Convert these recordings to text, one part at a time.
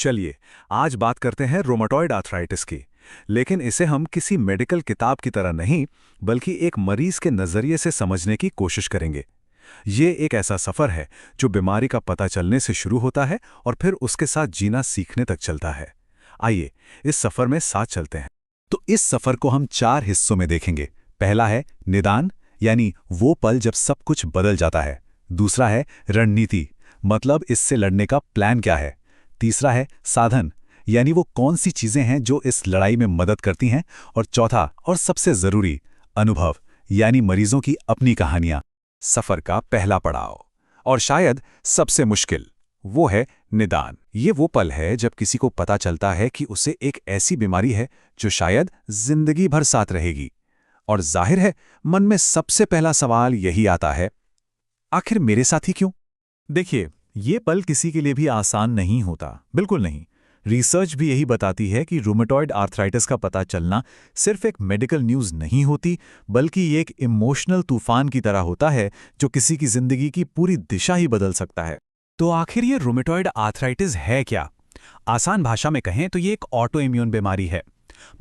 चलिए, आज बात करते हैं रोमेटॉइड आर्थराइटिस की। लेकिन इसे हम किसी मेडिकल किताब की तरह नहीं, बल्कि एक मरीज के नज़रिए से समझने की कोशिश करेंगे। ये एक ऐसा सफ़र है जो बीमारी का पता चलने से शुरू होता है और फिर उसके साथ जीना सीखने तक चलता है। आइए, इस सफ़र में साथ चलते हैं। तो इस सफ़र को हम 4 हिस्सों में देखेंगे। पहला है निदान, यानी वो पल जब सब कुछ बदल जाता है। दूसरा है रणनीति, मतलब इससे लड़ने का प्लान क्या है। तीसरा है साधन, यानी वो कौन सी चीजें हैं जो इस लड़ाई में मदद करती हैं। और चौथा और सबसे जरूरी, अनुभव, यानी मरीजों की अपनी कहानियां। सफर का पहला पड़ाव और शायद सबसे मुश्किल, वो है निदान। ये वो पल है जब किसी को पता चलता है कि उसे एक ऐसी बीमारी है जो शायद जिंदगी भर साथ रहेगी। और जाहिर है, मन में सबसे पहला सवाल यही आता है, आखिर मेरे साथ ही क्यों? देखिए, ये पल किसी के लिए भी आसान नहीं होता, बिल्कुल नहीं। रिसर्च भी यही बताती है कि रूमेटॉइड आर्थराइटिस का पता चलना सिर्फ एक मेडिकल न्यूज़ नहीं होती, बल्कि ये एक इमोशनल तूफान की तरह होता है जो किसी की जिंदगी की पूरी दिशा ही बदल सकता है। तो आखिर ये रूमेटॉइड आर्थराइटिस है क्या? आसान भाषा में कहें तो ये एक ऑटो इम्यून बीमारी है।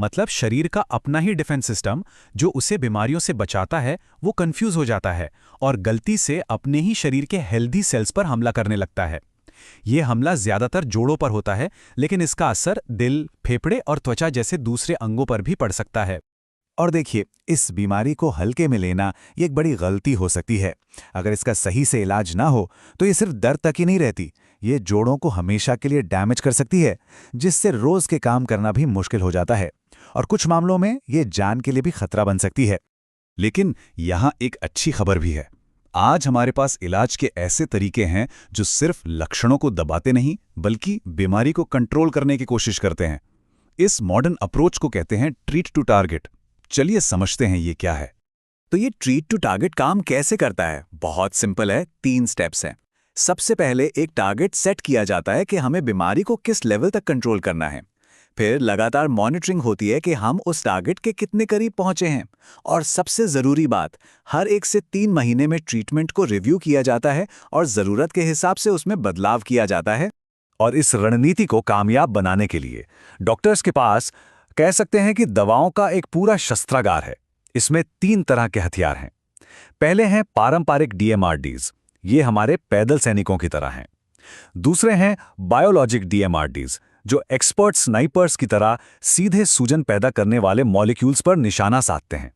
मतलब शरीर का अपना ही डिफेंस सिस्टम जो उसे बीमारियों से बचाता है, वो कंफ्यूज हो जाता है और गलती से अपने ही शरीर के हेल्दी सेल्स पर हमला करने लगता है। ये हमला ज्यादातर जोड़ों पर होता है, लेकिन इसका असर दिल, फेफड़े और त्वचा जैसे दूसरे अंगों पर भी पड़ सकता है। और देखिए, इस बीमारी को हल्के में लेना ये एक बड़ी गलती हो सकती है। अगर इसका सही से इलाज ना हो तो ये सिर्फ दर्द तक ही नहीं रहती, ये जोड़ों को हमेशा के लिए डैमेज कर सकती है, जिससे रोज के काम करना भी मुश्किल हो जाता है। और कुछ मामलों में ये जान के लिए भी खतरा बन सकती है। लेकिन यहाँ एक अच्छी खबर भी है। आज हमारे पास इलाज के ऐसे तरीके हैं जो सिर्फ लक्षणों को दबाते नहीं, बल्कि बीमारी को कंट्रोल करने की कोशिश करते हैं। इस मॉडर्न अप्रोच को कहते हैं ट्रीट टू टारगेट। चलिए समझते हैं ये क्या है। तो ये ट्रीट टू टारगेट काम कैसे करता है? बहुत सिंपल है, 3 स्टेप्स हैं। सबसे पहले एक टारगेट सेट किया जाता है कि हमें बीमारी को किस लेवल तक कंट्रोल करना है। फिर लगातार मॉनिटरिंग होती है कि हम उस टारगेट के कितने करीब पहुंचे हैं। और सबसे ज़रूरी बात, हर 1 से 3 महीने में ट्रीटमेंट को रिव्यू किया जाता है और ज़रूरत के हिसाब से उसमें बदलाव किया जाता है। और इस रणनीति को कामयाब बनाने के लिए डॉक्टर्स के पास कह सकते हैं कि दवाओं का एक पूरा शस्त्रागार है। इसमें 3 तरह के हथियार हैं। पहले हैं पारंपरिक डीएमआरडीज, ये हमारे पैदल सैनिकों की तरह हैं। दूसरे हैं बायोलॉजिक डीएमआरडीज, जो एक्सपर्ट स्नाइपर्स की तरह सीधे सूजन पैदा करने वाले मॉलिक्यूल्स पर निशाना साधते हैं।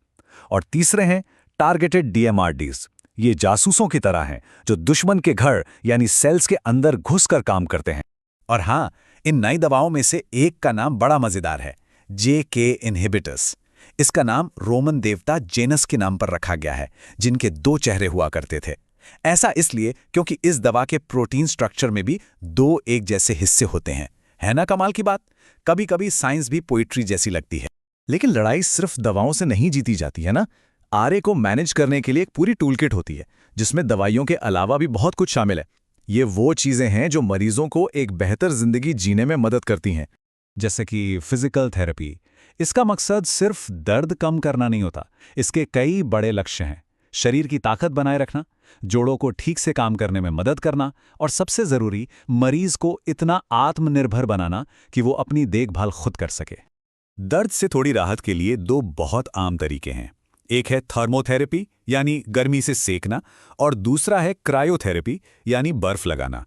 और तीसरे हैं टारगेटेड डीएमआरडीज, ये जासूसों की तरह हैं जो दुश्मन के घर यानी सेल्स के अंदर घुसकर काम करते हैं। और हाँ, इन नई दवाओं में से एक का नाम बड़ा मजेदार है, JK इनहिबिटर्स। इसका नाम रोमन देवता जेनस के नाम पर रखा गया है, जिनके 2 चेहरे हुआ करते थे। ऐसा इसलिए क्योंकि इस दवा के प्रोटीन स्ट्रक्चर में भी 2 एक जैसे हिस्से होते हैं। है ना कमाल की बात? कभी कभी साइंस भी पोइट्री जैसी लगती है। लेकिन लड़ाई सिर्फ दवाओं से नहीं जीती जाती है ना। आरए को मैनेज करने के लिए एक पूरी टूलकिट होती है, जिसमें दवाइयों के अलावा भी बहुत कुछ शामिल है। ये वो चीजें हैं जो मरीजों को एक बेहतर जिंदगी जीने में मदद करती हैं। जैसे कि फिजिकल थेरेपी। इसका मकसद सिर्फ दर्द कम करना नहीं होता, इसके कई बड़े लक्ष्य हैं। शरीर की ताकत बनाए रखना, जोड़ों को ठीक से काम करने में मदद करना, और सबसे जरूरी, मरीज को इतना आत्मनिर्भर बनाना कि वो अपनी देखभाल खुद कर सके। दर्द से थोड़ी राहत के लिए 2 बहुत आम तरीके हैं। एक है थर्मोथेरेपी, यानी गर्मी से सेकना, और दूसरा है क्रायोथेरेपी, यानी बर्फ लगाना।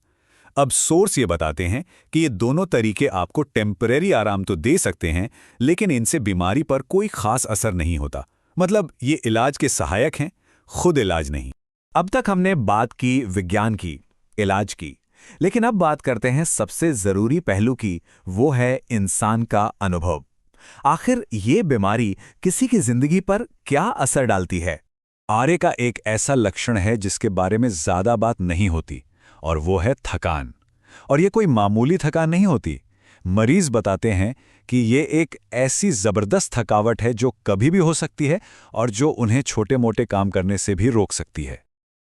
अब सोर्स ये बताते हैं कि ये दोनों तरीके आपको टेम्परेरी आराम तो दे सकते हैं, लेकिन इनसे बीमारी पर कोई खास असर नहीं होता। मतलब ये इलाज के सहायक हैं, खुद इलाज नहीं। अब तक हमने बात की विज्ञान की, इलाज की, लेकिन अब बात करते हैं सबसे जरूरी पहलू की, वो है इंसान का अनुभव। आखिर ये बीमारी किसी की जिंदगी पर क्या असर डालती है? आरए का एक ऐसा लक्षण है जिसके बारे में ज्यादा बात नहीं होती, और वो है थकान। और ये कोई मामूली थकान नहीं होती। मरीज बताते हैं कि ये एक ऐसी जबरदस्त थकावट है जो कभी भी हो सकती है और जो उन्हें छोटे मोटे काम करने से भी रोक सकती है।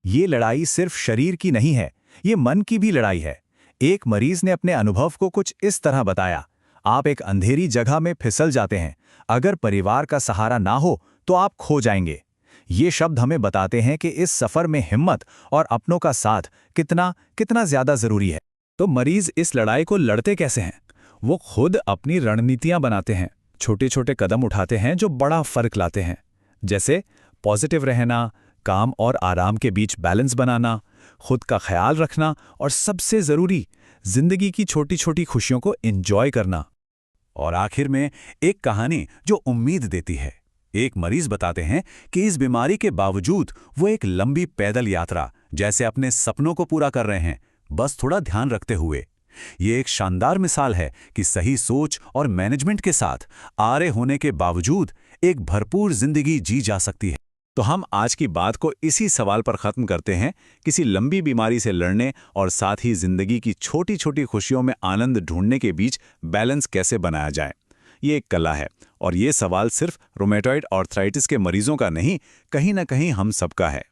ये लड़ाई सिर्फ शरीर की नहीं है, ये मन की भी लड़ाई है। एक मरीज ने अपने अनुभव को कुछ इस तरह बताया, आप एक अंधेरी जगह में फिसल जाते हैं, अगर परिवार का सहारा ना हो तो आप खो जाएंगे। ये शब्द हमें बताते हैं कि इस सफर में हिम्मत और अपनों का साथ कितना कितना ज्यादा जरूरी है। तो मरीज इस लड़ाई को लड़ते कैसे हैं? वो खुद अपनी रणनीतियां बनाते हैं, छोटे छोटे कदम उठाते हैं जो बड़ा फर्क लाते हैं। जैसे पॉजिटिव रहना, काम और आराम के बीच बैलेंस बनाना, खुद का ख्याल रखना और सबसे ज़रूरी, जिंदगी की छोटी छोटी खुशियों को एंजॉय करना। और आखिर में एक कहानी जो उम्मीद देती है। एक मरीज बताते हैं कि इस बीमारी के बावजूद वो एक लंबी पैदल यात्रा जैसे अपने सपनों को पूरा कर रहे हैं, बस थोड़ा ध्यान रखते हुए। ये एक शानदार मिसाल है कि सही सोच और मैनेजमेंट के साथ आरे होने के बावजूद एक भरपूर जिंदगी जी जा सकती है। तो हम आज की बात को इसी सवाल पर ख़त्म करते हैं, किसी लंबी बीमारी से लड़ने और साथ ही ज़िंदगी की छोटी छोटी खुशियों में आनंद ढूंढने के बीच बैलेंस कैसे बनाया जाए। ये एक कला है और ये सवाल सिर्फ रोमेटॉइड आर्थराइटिस के मरीजों का नहीं, कहीं ना कहीं हम सबका है।